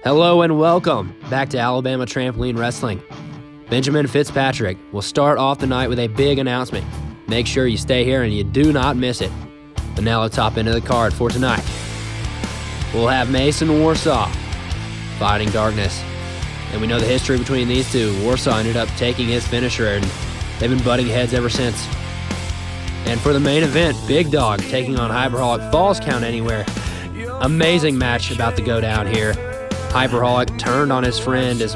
Hello and welcome back to Alabama Trampoline Wrestling. Benjamin Fitzpatrick will start off the night with a big announcement. Make sure you stay here and you do not miss it. But now let's hop into the card for tonight. We'll have Mason Warsaw fighting Darkness. And we know the history between these two. Warsaw ended up taking his finisher and they've been butting heads ever since. And for the main event, Big Dog taking on HOLIK. Falls count anywhere. Amazing match about to go down here. HOLIK turned on his friend as,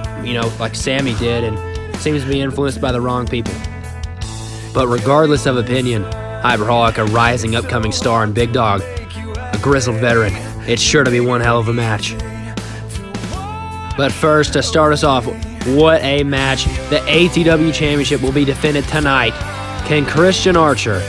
like Sammy did, and seems to be influenced by the wrong people. But regardless of opinion, HOLIK, a rising upcoming star, and Big Dog, a grizzled veteran, it's sure to be one hell of a match. But first, to start us off, what a match. The ATW Championship will be defended tonight. Can Christian Archer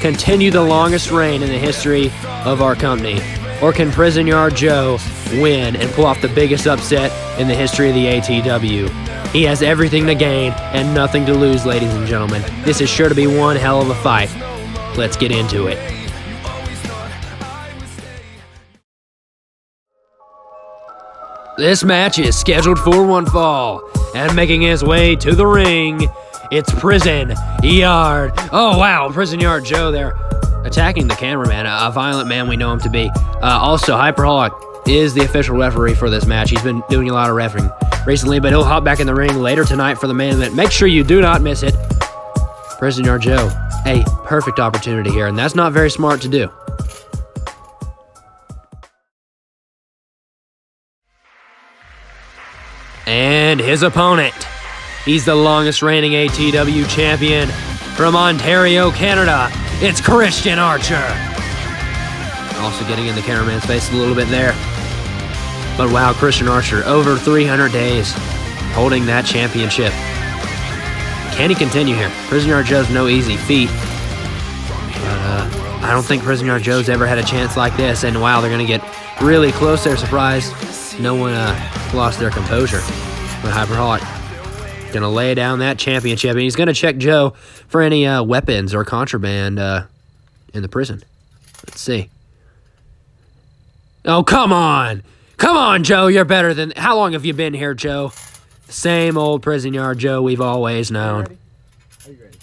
continue the longest reign in the history of our company? Or can Prison Yard Joe win and pull off the biggest upset in the history of the ATW? He has everything to gain and nothing to lose, ladies and gentlemen. This is sure to be one hell of a fight. Let's get into it. This match is scheduled for one fall, and making his way to the ring, it's Prison Yard. Oh wow, Prison Yard Joe there, attacking the cameraman, a violent man we know him to be. Also, HOLIK is the official referee for this match. He's been doing a lot of refereeing recently, but he'll hop back in the ring later tonight for the main event. Make sure you do not miss it. Prison Yard Joe, a perfect opportunity here, and that's not very smart to do. And his opponent, he's the longest reigning ATW champion from Ontario, Canada. It's Christian Archer. Also getting in the cameraman's face a little bit there. But wow, Christian Archer, over 300 days holding that championship. Can he continue here? Prison Yard Joe's no easy feat. But I don't think Prison Yard Joe's ever had a chance like this. And wow, they're going to get really close there. Surprised no one lost their composure. But HOLIK going to lay down that championship. And he's going to check Joe for any weapons or contraband in the prison. Let's see. Oh, come on. Come on, Joe. You're better than... How long have you been here, Joe? Same old Prison Yard Joe we've always known. Are you ready?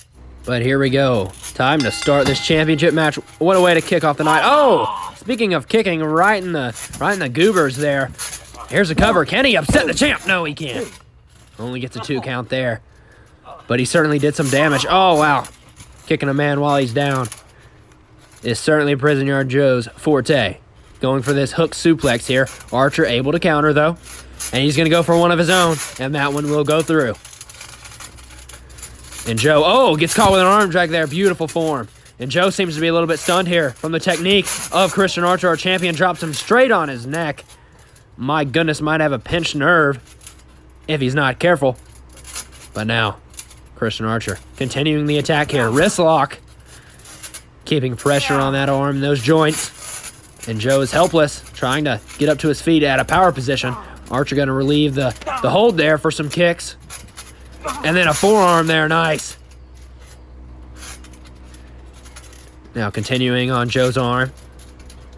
But here we go. Time to start this championship match. What a way to kick off the night. Oh, speaking of kicking, right in the goobers there. Here's a cover. Can he upset the champ? No, he can't. Only gets a 2 count there. But he certainly did some damage. Oh, wow. Kicking a man while he's down is certainly Prison Yard Joe's forte. Going for this hook suplex here. Archer able to counter, though. And he's going to go for one of his own. And that one will go through. And Joe, gets caught with an arm drag there. Beautiful form. And Joe seems to be a little bit stunned here from the technique of Christian Archer. Our champion drops him straight on his neck. My goodness, might have a pinched nerve if he's not careful. But now, Christian Archer continuing the attack here. Wrist lock. Keeping pressure on that arm and those joints. And Joe is helpless, trying to get up to his feet at a power position. Archer going to relieve the hold there for some kicks. And then a forearm there, nice. Now continuing on Joe's arm.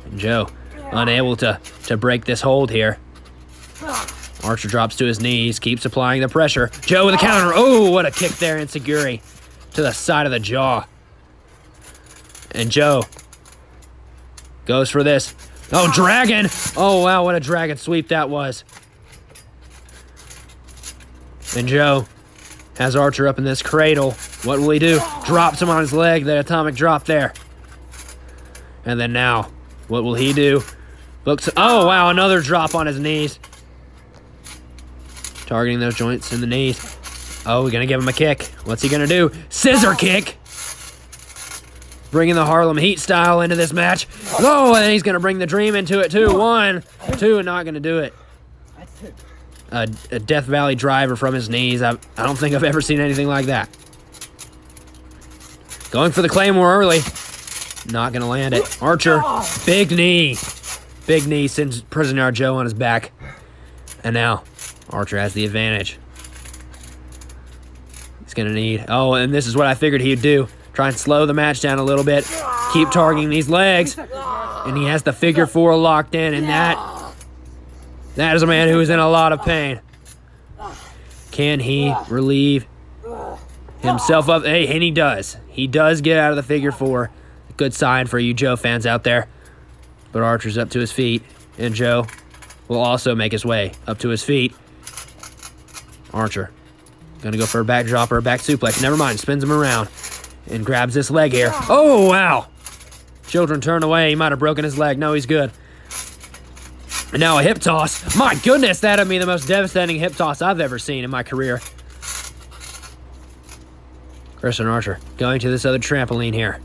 And Joe unable to break this hold here. Archer drops to his knees, keeps applying the pressure. Joe with a counter. Oh, what a kick there, Insecurity, to the side of the jaw. And Joe goes for this. Oh, dragon. Oh, wow, what a dragon sweep that was. And Joe has Archer up in this cradle. What will he do? Drops him on his leg, the atomic drop there. And then now, what will he do? Oh, wow, another drop on his knees. Targeting those joints in the knees. Oh, we're going to give him a kick. What's he going to do? Scissor kick. Bringing the Harlem Heat style into this match. Oh, and he's going to bring the Dream into it, too. 1, 2, not going to do it. A Death Valley driver from his knees. I don't think I've ever seen anything like that. Going for the Claymore early. Not going to land it. Archer, big knee. Big knee sends Prison Yard Joe on his back. And now, Archer has the advantage. He's going to need... Oh, and this is what I figured he'd do. Try and slow the match down a little bit. Keep targeting these legs. And he has the figure 4 locked in, and that That is a man who is in a lot of pain. Can he relieve himself up? Hey, and he does. He does get out of the figure four. Good sign for you Joe fans out there. But Archer's up to his feet, and Joe will also make his way up to his feet. Archer gonna go for a back drop or a back suplex. Never mind, spins him around and grabs this leg here. Oh, wow. Children turn away. He might have broken his leg. No, he's good. And now a hip toss. My goodness, that'd be the most devastating hip toss I've ever seen in my career. Christian Archer going to this other trampoline here.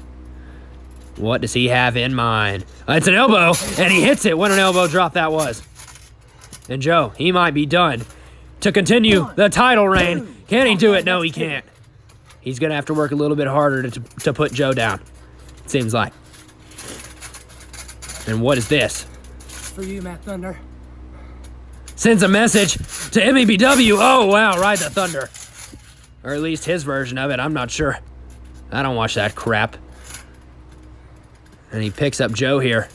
What does he have in mind? It's an elbow, and he hits it. What an elbow drop that was. And Joe, he might be done to continue the title reign. Can he do it? No, he can't. He's going to have to work a little bit harder to put Joe down, it seems like. And what is this? For you, Matt Thunder. Sends a message to MEBW. Oh, wow, Ride the Thunder. Or at least his version of it. I'm not sure. I don't watch that crap. And he picks up Joe here.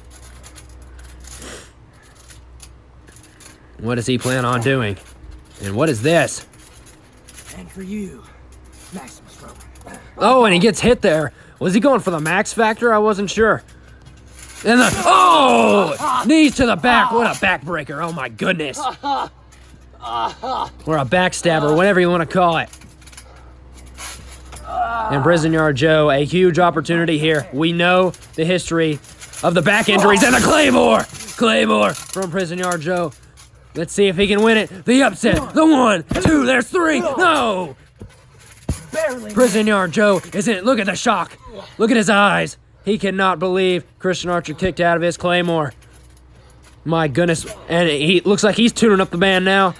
What does he plan on doing? And what is this? And for you, Maximus Roman. Oh, and he gets hit there. Was he going for the Max Factor? I wasn't sure. And the, oh! Knees to the back. What a backbreaker. Oh, my goodness. Or a backstabber, whatever you want to call it. And Prison Yard Joe, a huge opportunity here. We know the history of the back injuries and the Claymore. Claymore from Prison Yard Joe. Let's see if he can win it. The upset. The 1, 2, there's 3. No! Barely. Prison Yard Joe is in it. Look at the shock. Look at his eyes. He cannot believe Christian Archer kicked out of his Claymore. My goodness. And he looks like he's tuning up the band now.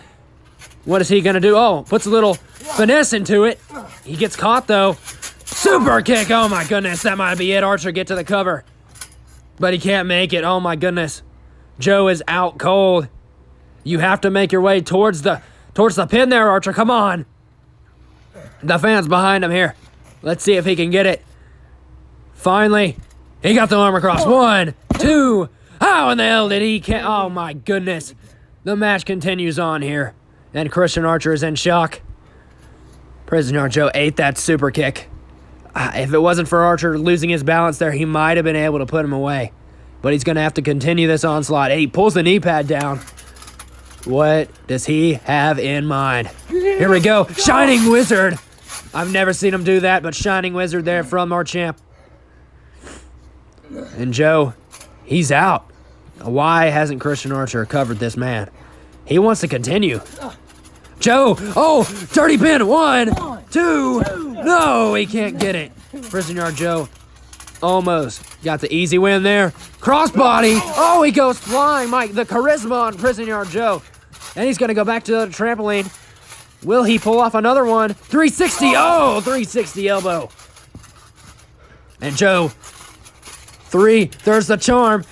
What is he going to do? Oh, puts a little finesse into it. He gets caught, though. Super kick. Oh, my goodness. That might be it. Archer get to the cover. But he can't make it. Oh, my goodness. Joe is out cold. You have to make your way towards the pin there, Archer. Come on. The fans behind him here. Let's see if he can get it. Finally, he got the arm across. 1, 2. How in the hell did he? Oh, my goodness. The match continues on here. And Christian Archer is in shock. Prison Yard Joe ate that super kick. If it wasn't for Archer losing his balance there, he might have been able to put him away. But he's going to have to continue this onslaught. He pulls the knee pad down. What does he have in mind? Here we go. Shining Wizard. I've never seen him do that, but Shining Wizard there from our champ. And Joe, he's out. Why hasn't Christian Archer covered this man? He wants to continue. Joe, oh, dirty pin. 1, 2. No, he can't get it. Prison Yard Joe almost got the easy win there. Crossbody. Oh, he goes flying. Mike, the charisma on Prison Yard Joe. And he's going to go back to the trampoline. Will he pull off another one? 360. Oh, 360 elbow. And Joe, there's the charm.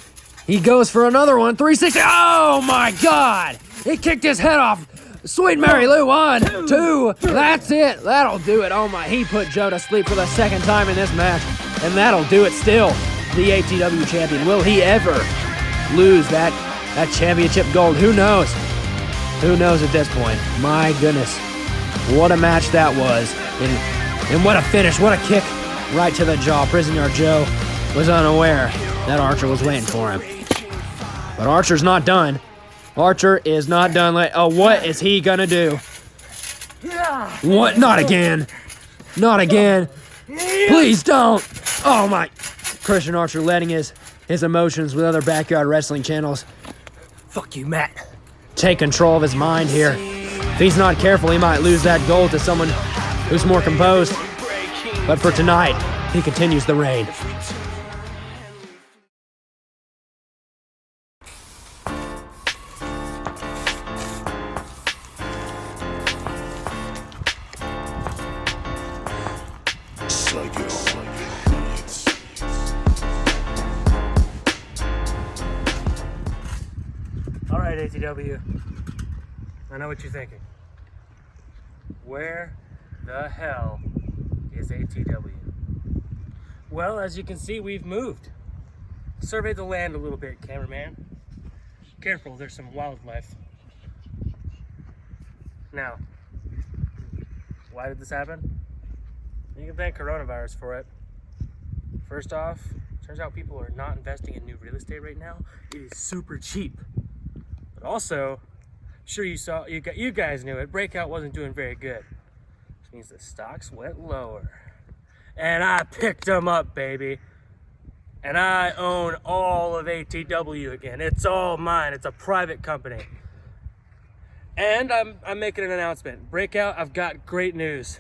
He goes for another one. 360. Oh, my God. He kicked his head off. Sweet Mary Lou. 1, 2. That's it. That'll do it. Oh, my. He put Joe to sleep for the second time in this match. And that'll do it still. The ATW champion. Will he ever lose that championship gold? Who knows? Who knows at this point? My goodness. What a match that was. And what a finish. What a kick right to the jaw. Prison Yard Joe was unaware that Archer was waiting for him. But Archer's not done. Archer is not done. Oh, what is he gonna do? What? Not again. Not again. Please don't. Oh, my. Christian Archer letting his emotions with other backyard wrestling channels. Fuck you, Matt. Take control of his mind here. If he's not careful, he might lose that gold to someone who's more composed. But for tonight, he continues the reign. All right, ATW. I know what you're thinking. Where the hell is ATW? Well, as you can see, we've moved. Survey the land a little bit, cameraman. Careful, there's some wildlife Now, why did this happen? You can thank coronavirus for it. First off, turns out people are not investing in new real estate right now. It is super cheap. But also, sure you guys knew it, Breakout wasn't doing very good. Which means the stocks went lower. And I picked them up, baby. And I own all of ATW again. It's all mine. It's a private company. And I'm making an announcement. Breakout, I've got great news.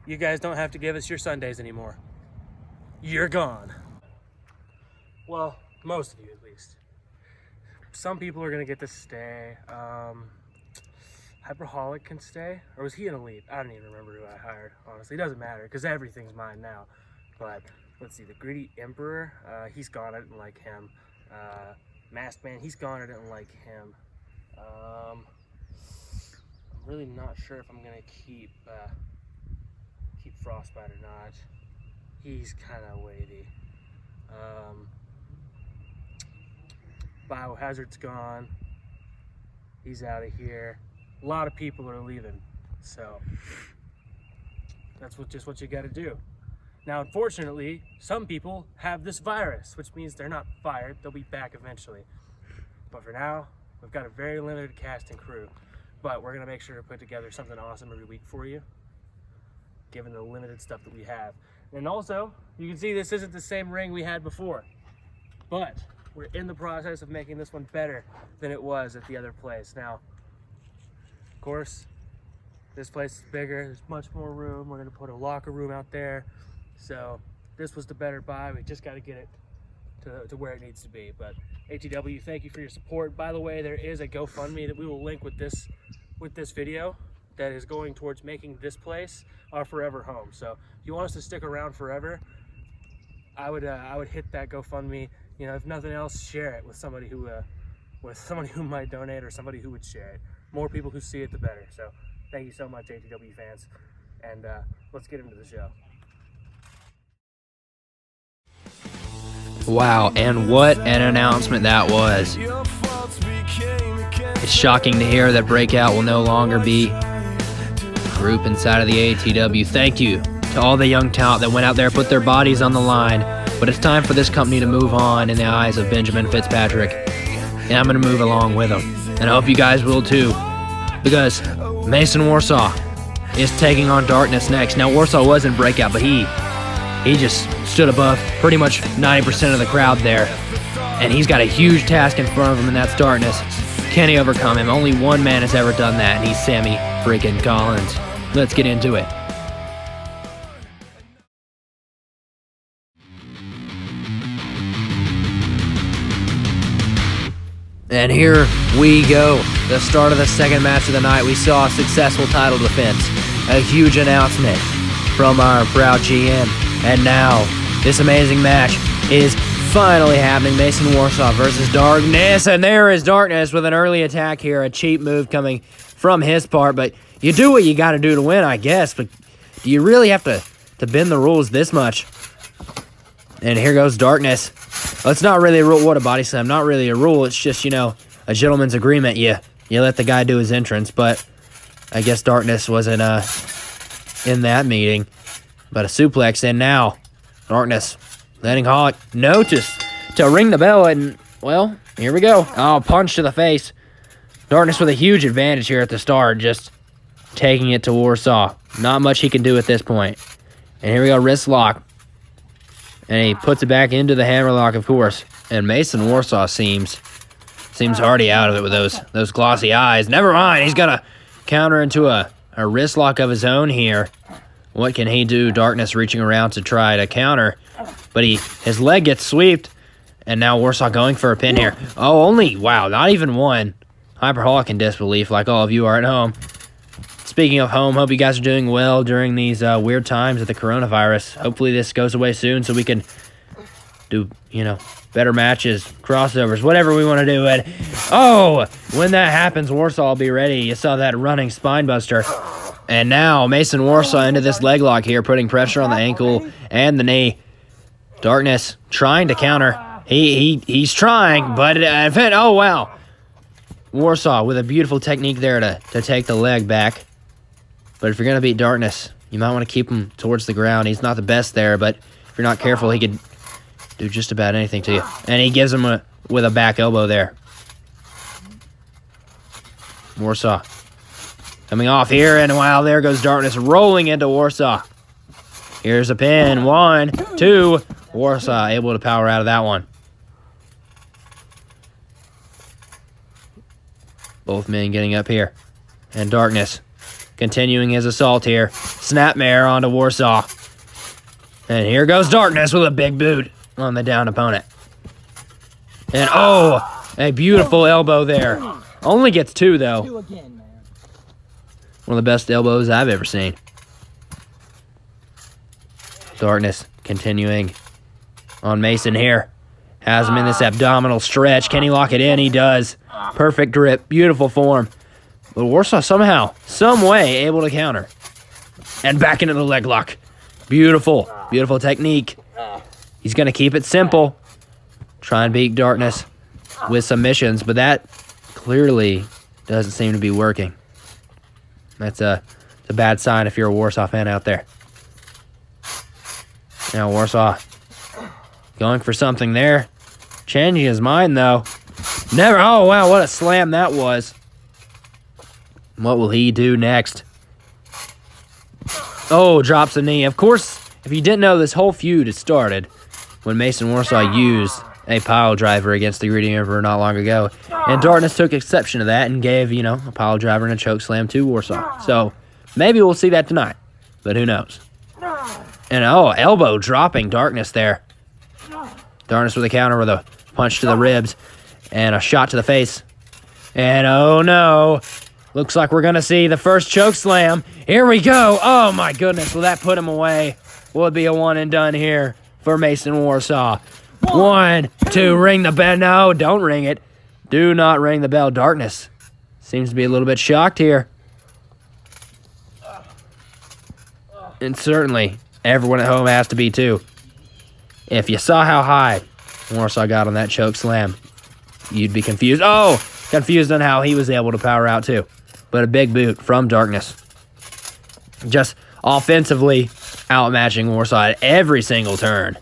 You guys don't have to give us your Sundays anymore. You're gone. Well, most of you at least. Some people are gonna get to stay. HOLIK can stay, or was he an elite? I don't even remember who I hired, honestly. It doesn't matter, because everything's mine now. But let's see, the Greedy Emperor, he's gone, I didn't like him. Masked Man, he's gone, I didn't like him. I'm really not sure if I'm gonna keep Frostbite or not. He's kind of wavy. Biohazard's gone. He's out of here. A lot of people are leaving, so that's just what you got to do. Now, unfortunately, some people have this virus, which means they're not fired. They'll be back eventually. But for now, we've got a very limited cast and crew. But we're gonna make sure to put together something awesome every week for you, given the limited stuff that we have. And also, you can see this isn't the same ring we had before, but we're in the process of making this one better than it was at the other place. Now, of course, this place is bigger, there's much more room. We're gonna put a locker room out there. So this was the better buy. We just gotta get it to where it needs to be. But ATW, thank you for your support. By the way, there is a GoFundMe that we will link with this video that is going towards making this place our forever home. So if you want us to stick around forever, I would hit that GoFundMe. You know, if nothing else, share it with somebody who might donate, or somebody who would share it. More people who see it, the better. So thank you so much, ATW fans, and let's get into the show. Wow, and what an announcement that was. It's shocking to hear that Breakout will no longer be a group inside of the ATW. Thank you to all the young talent that went out there, put their bodies on the line. But it's time for this company to move on in the eyes of Benjamin Fitzpatrick. And I'm going to move along with him. And I hope you guys will too. Because Mason Warsaw is taking on Darkness next. Now, Warsaw was in Breakout, but he just stood above pretty much 90% of the crowd there. And he's got a huge task in front of him, and that's Darkness. Can he overcome him? Only one man has ever done that, and he's Sammy freaking Collins. Let's get into it. And here we go. The start of the second match of the night. We saw a successful title defense. A huge announcement from our proud GM. And now, this amazing match is finally happening. Mason Warsaw versus Darkness. And there is Darkness with an early attack here. A cheap move coming from his part. But you do what you got to do to win, I guess. But do you really have to bend the rules this much? And here goes Darkness. Well, it's not really a rule. What a body slam. Not really a rule. It's just, you know, a gentleman's agreement. You let the guy do his entrance. But I guess Darkness wasn't in that meeting. But a suplex, and now Darkness letting HOLIK notice to ring the bell, and, well, here we go. Oh, punch to the face. Darkness with a huge advantage here at the start, just taking it to Warsaw. Not much he can do at this point. And here we go, wrist lock. And he puts it back into the hammerlock, of course. And Mason Warsaw seems already out of it with those glossy eyes. Never mind, he's got to counter into a wrist lock of his own here. What can he do? Darkness reaching around to try to counter. But his leg gets swept. And now Warsaw going for a pin here. Oh, wow, not even one. HOLIK in disbelief, like all of you are at home. Speaking of home, hope you guys are doing well during these weird times of the coronavirus. Hopefully this goes away soon so we can do, better matches, crossovers, whatever we want to do. And, when that happens, Warsaw will be ready. You saw that running spine buster. And now Mason Warsaw into this leg lock here, putting pressure on the ankle and the knee. Darkness trying to counter. He's trying, but wow. Warsaw with a beautiful technique there to take the leg back. But if you're going to beat Darkness, you might want to keep him towards the ground. He's not the best there, but if you're not careful, he could do just about anything to you. And he gives him with a back elbow there. Warsaw coming off here, and wow, there goes Darkness rolling into Warsaw. Here's a pin. 1, 2. Warsaw able to power out of that one. Both men getting up here. And Darkness continuing his assault here. Snapmare onto Warsaw. And here goes Darkness with a big boot on the down opponent. And oh, a beautiful elbow there. Only gets 2 though. One of the best elbows I've ever seen. Darkness continuing on Mason here. Has him in this abdominal stretch. Can he lock it in? He does. Perfect grip. Beautiful form. But Warsaw somehow, some way, able to counter. And back into the leg lock. Beautiful. Beautiful technique. He's going to keep it simple. Try and beat Darkness with submissions. But that clearly doesn't seem to be working. That's a bad sign if you're a Warsaw fan out there. Now Warsaw going for something there. Changing his mind, though. Never. Oh, wow, what a slam that was. What will he do next? Oh, drops a knee. Of course, if you didn't know, this whole feud had started when Mason Warsaw used a pile driver against the Greedy Emperor not long ago. And Darkness took exception to that and gave, a pile driver and a choke slam to Warsaw. So maybe we'll see that tonight, but who knows? And oh, elbow dropping Darkness there. Darkness with a counter with a punch to the ribs and a shot to the face. And oh no, looks like we're going to see the first choke slam. Here we go. Oh my goodness, will that put him away? Will it be a one and done here for Mason Warsaw? 1, 2, ring the bell. No, don't ring it. Do not ring the bell. Darkness seems to be a little bit shocked here. And certainly, everyone at home has to be too. If you saw how high Warsaw got on that choke slam, you'd be confused. Oh, confused on how he was able to power out too. But a big boot from Darkness. Just offensively outmatching Warsaw at every single turn.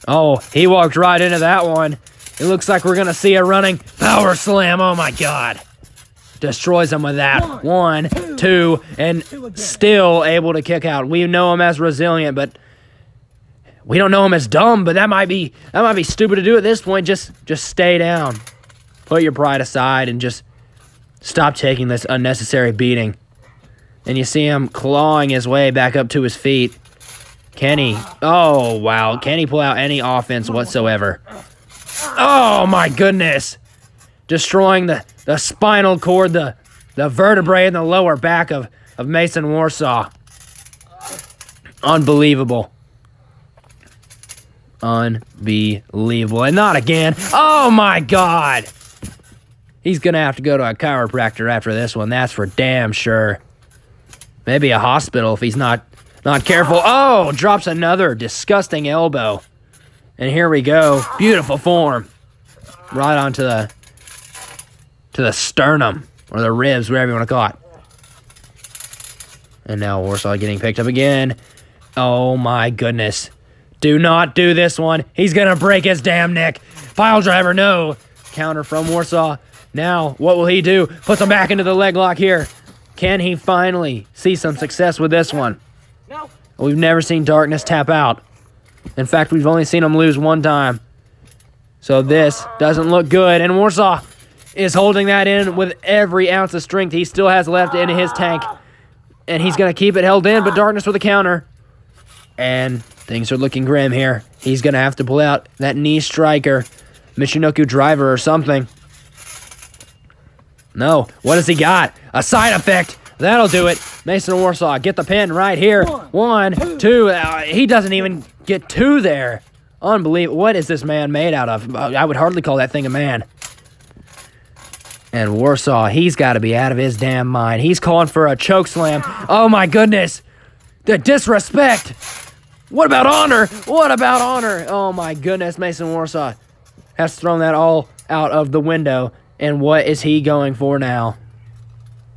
Oh, he walked right into that one. It looks like we're going to see a running power slam. Oh, my God. Destroys him with that. 1, 2, and still able to kick out. We know him as resilient, but we don't know him as dumb, but that might be stupid to do at this point. Just stay down. Put your pride aside and just stop taking this unnecessary beating. And you see him clawing his way back up to his feet. Can he? Oh, wow. Can he pull out any offense whatsoever? Oh, my goodness. Destroying the spinal cord, the vertebrae in the lower back of Mason Warsaw. Unbelievable. Unbelievable. And not again. Oh, my God. He's going to have to go to a chiropractor after this one. That's for damn sure. Maybe a hospital if he's not careful. Oh, drops another disgusting elbow. And here we go. Beautiful form. Right onto the sternum or the ribs, whatever you want to call it. And now Warsaw getting picked up again. Oh my goodness. Do not do this one. He's going to break his damn neck. Pile driver, no. Counter from Warsaw. Now, what will he do? Puts him back into the leg lock here. Can he finally see some success with this one? No. We've never seen Darkness tap out. In fact, we've only seen him lose one time. So this doesn't look good. And Warsaw is holding that in with every ounce of strength he still has left in his tank. And he's going to keep it held in, but Darkness with a counter. And things are looking grim here. He's going to have to pull out that knee striker, Michinoku driver or something. No. What has he got? A side effect. That'll do it. Mason Warsaw, get the pin right here. 1, 2. He doesn't even get 2 there. Unbelievable. What is this man made out of? I would hardly call that thing a man. And Warsaw, he's got to be out of his damn mind. He's calling for a choke slam. Oh, my goodness. The disrespect. What about honor? What about honor? Oh, my goodness. Mason Warsaw has thrown that all out of the window. And what is he going for now?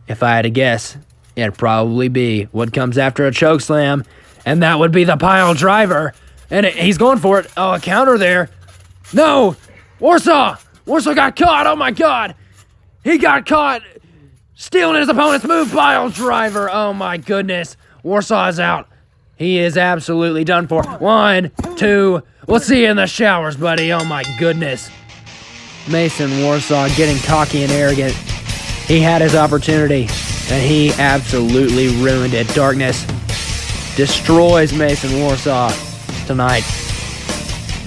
If I had to guess, it'd probably be what comes after a chokeslam, and that would be the pile driver. And he's going for it. Oh, a counter there. No! WARSAW! WARSAW got caught! Oh my god! He got caught stealing his opponent's move. Pile driver! Oh my goodness. WARSAW is out. He is absolutely done for. 1, 2. We'll see you in the showers, buddy. Oh my goodness. Mason WARSAW getting cocky and arrogant. He had his opportunity, and he absolutely ruined it. Darkness destroys Mason WARSAW tonight.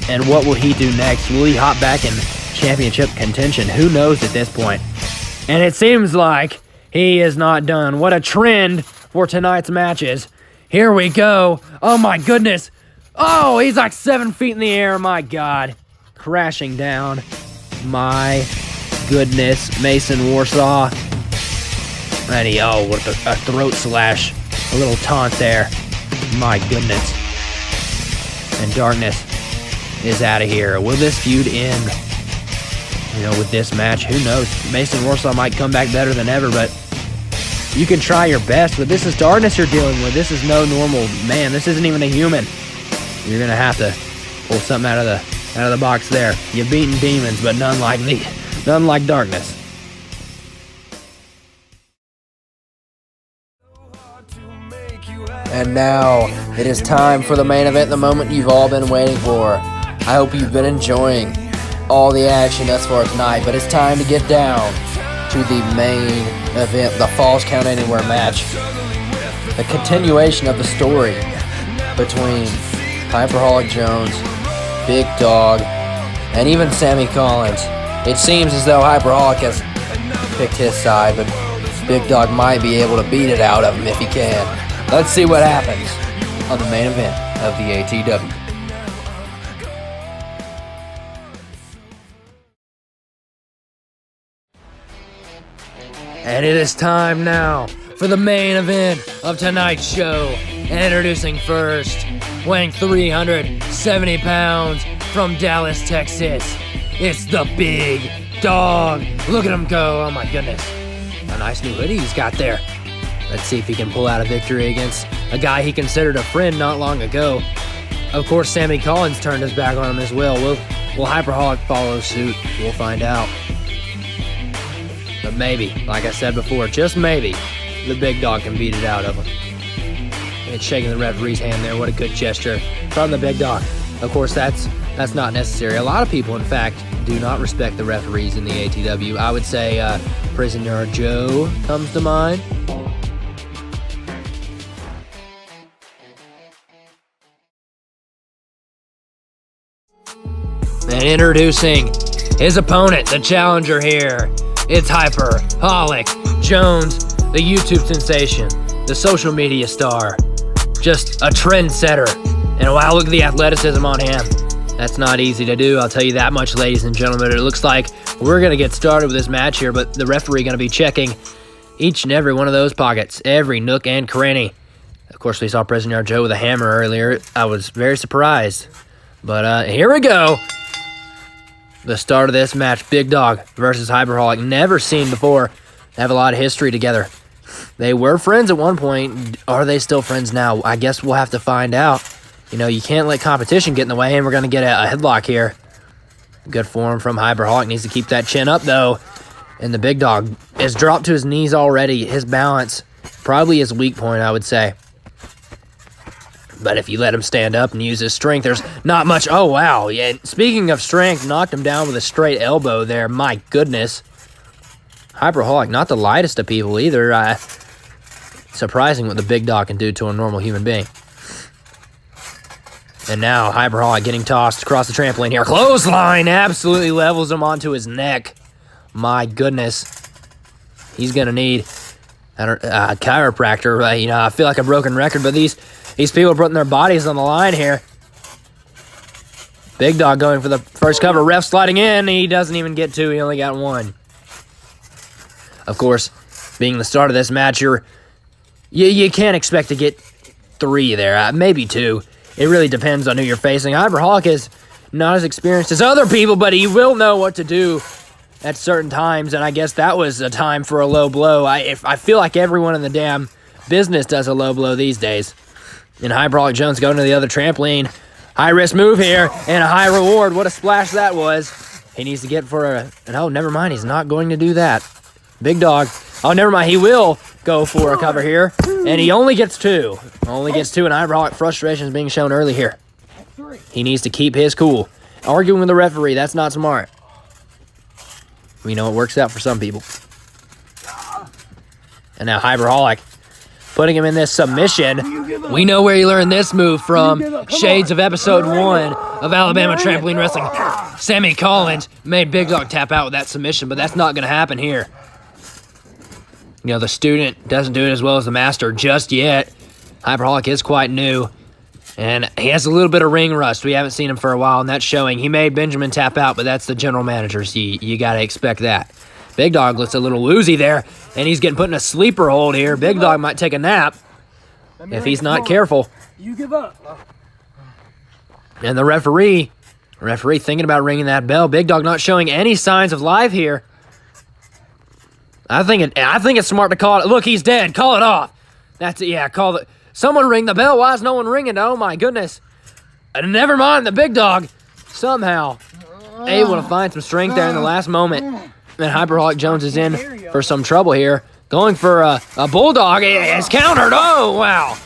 And what will he do next? Will he hop back in championship contention? Who knows at this point? And it seems like he is not done. What a trend for tonight's matches. Here we go. Oh my goodness. Oh, he's like 7 feet in the air. My God. Crashing down. My goodness. Mason WARSAW. And he, with a throat slash. A little taunt there. My goodness. And Darkness is out of here. Will this feud end? With this match, who knows? Mason WARSAW might come back better than ever, but you can try your best, but this is Darkness you're dealing with. This is no normal man. This isn't even a human. You're gonna have to pull something out of the box there. You've beaten demons, but none like Darkness. And now it is time for the main event, the moment you've all been waiting for. I hope you've been enjoying all the action thus far tonight, but it's time to get down to the main event, the Falls Count Anywhere match. The continuation of the story between HOLIK Jones, Big Dawg, and even Sammy Collins. It seems as though HOLIK has picked his side, but Big Dawg might be able to beat it out of him if he can. Let's see what happens on the main event of the ATW. And it is time now for the main event of tonight's show. And introducing first, weighing 370 pounds from Dallas, Texas, it's the Big Dawg. Look at him go. Oh my goodness. A nice new hoodie he's got there. Let's see if he can pull out a victory against a guy he considered a friend not long ago. Of course, Sammy Collins turned his back on him as well. Will HOLIK follow suit? We'll find out. But maybe, like I said before, just maybe, the Big Dawg can beat it out of him. And shaking the referee's hand there. What a good gesture from the Big Dawg. Of course, that's not necessary. A lot of people, in fact, do not respect the referees in the ATW. I would say Prisoner Joe comes to mind. And introducing his opponent, the challenger here. It's HOLIK Jones, the YouTube sensation, the social media star, just a trendsetter. And wow, look at the athleticism on him. That's not easy to do, I'll tell you that much, ladies and gentlemen. It looks like we're going to get started with this match here, but the referee going to be checking each and every one of those pockets, every nook and cranny. Of course, we saw Prisoner Joe with a hammer earlier. I was very surprised. But here we go. The start of this match, Big Dawg versus HOLIK. Never seen before. They have a lot of history together. They were friends at one point. Are they still friends now? I guess we'll have to find out. You can't let competition get in the way, and we're going to get a headlock here. Good form from HOLIK. Needs to keep that chin up, though. And the Big Dawg is dropped to his knees already. His balance, probably his weak point, I would say. But if you let him stand up and use his strength, there's not much. Oh, wow. Yeah. Speaking of strength, knocked him down with a straight elbow there. My goodness. HOLIK, not the lightest of people either. Surprising what the Big Dawg can do to a normal human being. And now HOLIK getting tossed across the trampoline here. Clothesline absolutely levels him onto his neck. My goodness. He's going to need a chiropractor. I feel like a broken record, but these people are putting their bodies on the line here. Big Dawg going for the first cover. Ref sliding in. He doesn't even get two. He only got one. Of course, being the start of this match, you can't expect to get three there. Maybe two. It really depends on who you're facing. HOLIK is not as experienced as other people, but he will know what to do at certain times, and I guess that was a time for a low blow. I feel like everyone in the damn business does a low blow these days. And Hydraulic Jones going to the other trampoline. High risk move here and a high reward. What a splash that was. He needs to get for a... Oh, never mind. He's not going to do that. Big Dog. Oh, never mind. He will go for a cover here. And he only gets 2. Only gets 2, and Hydraulic frustration is being shown early here. He needs to keep his cool. Arguing with the referee, that's not smart. We know it works out for some people. And now Hydraulic putting him in this submission. We know where he learned this move from. Shades of episode 1 of Alabama Trampoline Wrestling. Sammy Collins made Big Dog tap out with that submission, but that's not going to happen here. You know, the student doesn't do it as well as the master just yet. Hydraulic is quite new, and he has a little bit of ring rust. We haven't seen him for a while, and that's showing. He made Benjamin tap out, but that's the general manager, so you got to expect that. Big Dog looks a little woozy there, and he's getting put in a sleeper hold here. Big Dog might take a nap if he's not careful. You give up. And the referee thinking about ringing that bell. Big Dog not showing any signs of life here. I think it's smart to call it. Look, he's dead. Call it off. That's it. Yeah, call it. Someone ring the bell. Why is no one ringing? Oh my goodness. Never mind. The Big Dog somehow able to find some strength there in the last moment. And Hydraulic Jones is in for some trouble here. Going for a bulldog. It's countered. Oh, wow.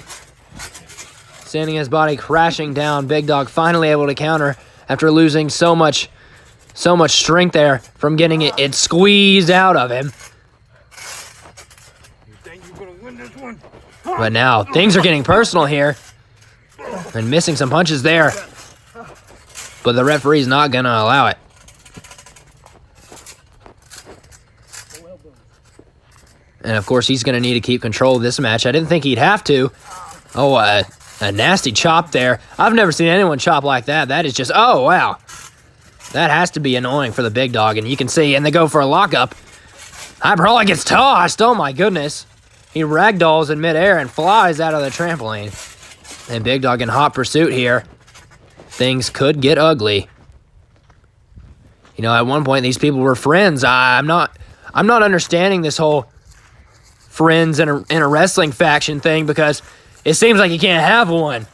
Sending his body crashing down. Big Dog finally able to counter after losing so much strength there from getting it squeezed out of him. You think you're gonna win this one? But now things are getting personal here. And missing some punches there. But the referee's not going to allow it. And, of course, he's going to need to keep control of this match. I didn't think he'd have to. Oh, a nasty chop there. I've never seen anyone chop like that. That is just, oh, wow. That has to be annoying for the Big Dog. And you can see, and they go for a lockup. Hydraulic gets tossed. Oh, my goodness. He ragdolls in midair and flies out of the trampoline. And Big Dog in hot pursuit here. Things could get ugly. You know, at one point, these people were friends. I'm not understanding this whole friends in a wrestling faction thing because it seems like you can't have one.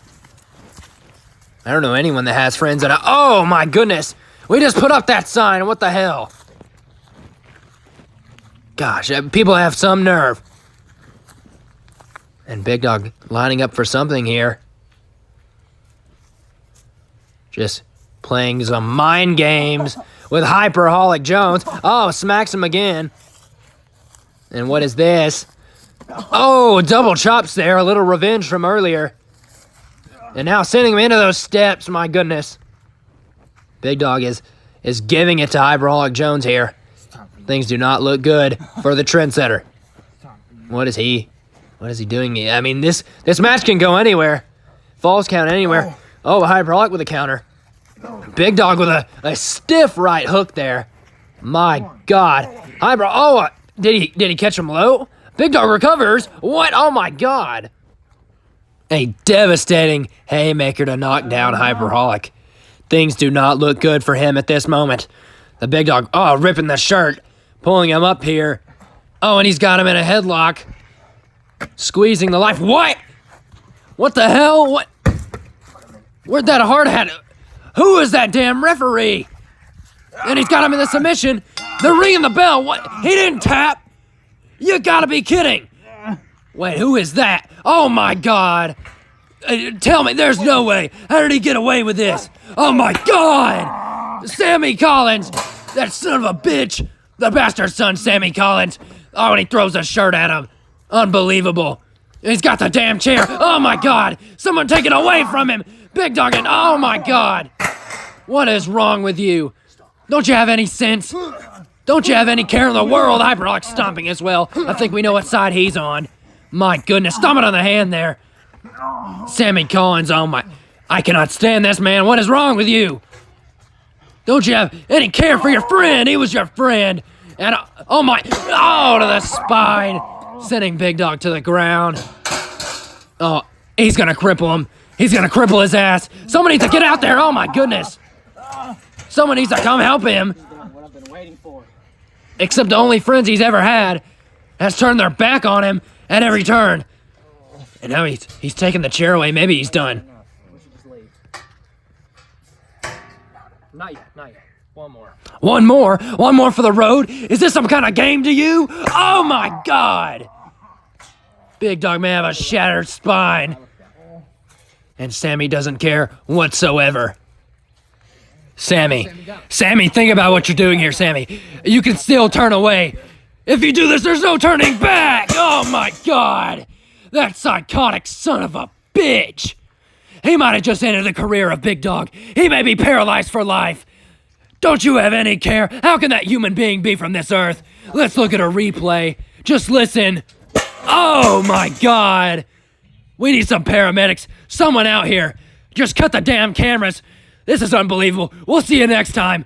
I don't know anyone that has friends that oh my goodness, we just put up that sign. What the hell? Gosh, people have some nerve. And Big Dog lining up for something here. Just playing some mind games with Hydraulic Jones. Oh, smacks him again. And what is this? Oh, double chops there. A little revenge from earlier. And now sending him into those steps. My goodness. Big Dog is giving it to Hydraulic Jones here. Things do not look good for the Trendsetter. What is he doing? I mean, this match can go anywhere. Falls count anywhere. Oh, Hydraulic with a counter. Big Dog with a stiff right hook there. My God. Oh, did he catch him low? Big Dog recovers. What? Oh, my God. A devastating haymaker to knock down Hydraulic. Things do not look good for him at this moment. The Big Dog, ripping the shirt. Pulling him up here. Oh, and he's got him in a headlock. Squeezing the life. What? What the hell? What? Where'd that hard hat? Who is that damn referee? And he's got him in the submission. They're ringing the bell. What? He didn't tap. You gotta be kidding. Wait, who is that? Oh my God. Tell me, there's no way. How did he get away with this? Oh my God. Sammy Collins. That son of a bitch. The bastard son, Sammy Collins. Oh, and he throws a shirt at him. Unbelievable. He's got the damn chair. Oh my God. Someone take it away from him. Big Dog and oh my God. What is wrong with you? Don't you have any sense? Don't you have any care in the world? Hydraulic stomping as well. I think we know what side he's on. My goodness, stomp it on the hand there. Sammy Collins, oh my. I cannot stand this, man. What is wrong with you? Don't you have any care for your friend? He was your friend. And oh my, to the spine. Sending Big Dog to the ground. Oh, he's gonna cripple him. He's gonna cripple his ass. Someone needs to get out there. Oh my goodness. Someone needs to come help him. What I've been waiting for. Except the only friends he's ever had has turned their back on him at every turn. And now he's taking the chair away. Maybe he's done. We should just leave. Not yet, not yet. One more. One more? One more for the road? Is this some kind of game to you? Oh my God! Big Dog may have a shattered spine. And Sammy doesn't care whatsoever. Sammy, think about what you're doing here, Sammy. You can still turn away. If you do this, there's no turning back! Oh my God! That psychotic son of a bitch! He might have just ended the career of Big Dog. He may be paralyzed for life. Don't you have any care? How can that human being be from this earth? Let's look at a replay. Just listen. Oh my God! We need some paramedics. Someone out here. Just cut the damn cameras. This is unbelievable. We'll see you next time.